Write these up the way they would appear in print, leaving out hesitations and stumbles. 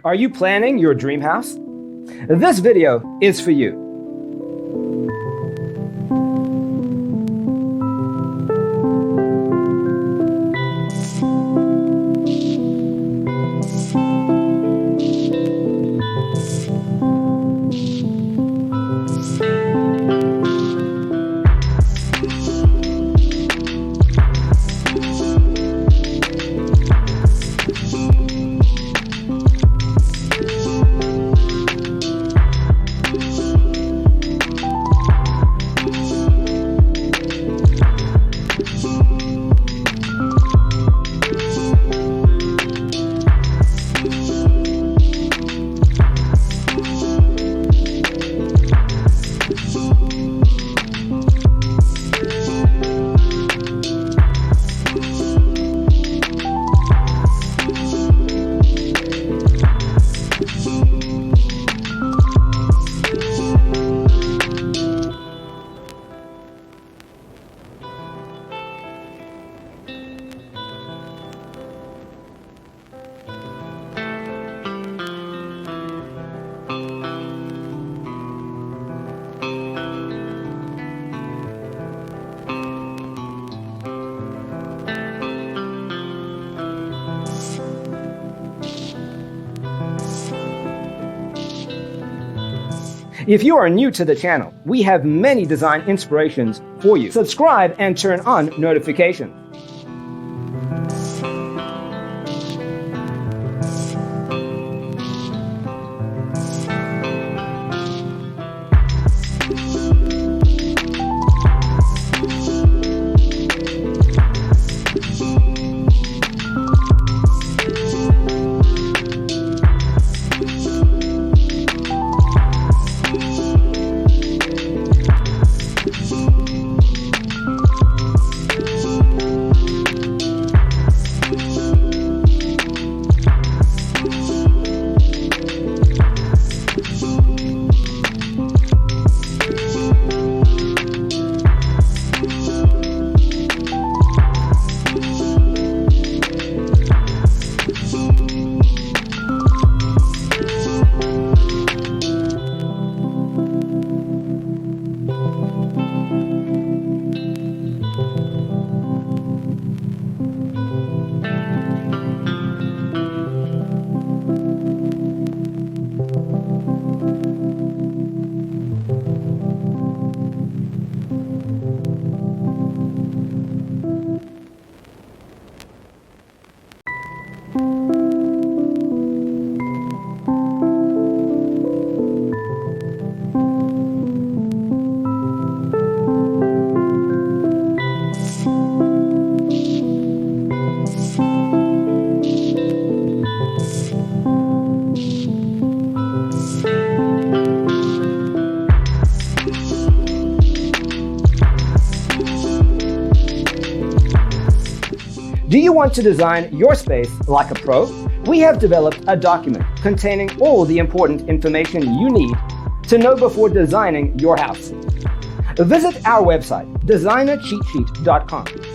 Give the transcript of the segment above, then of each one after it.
Are you planning your dream house? This video is for you. If you are new to the channel, we have many design inspirations for you. Subscribe and turn on notifications. Do you want to design your space like a pro? We have developed a document containing all the important information you need to know before designing your house. Visit our website, designercheatsheet.com.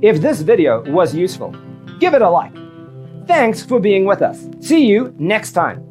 If this video was useful, give it a like. Thanks for being with us. See you next time.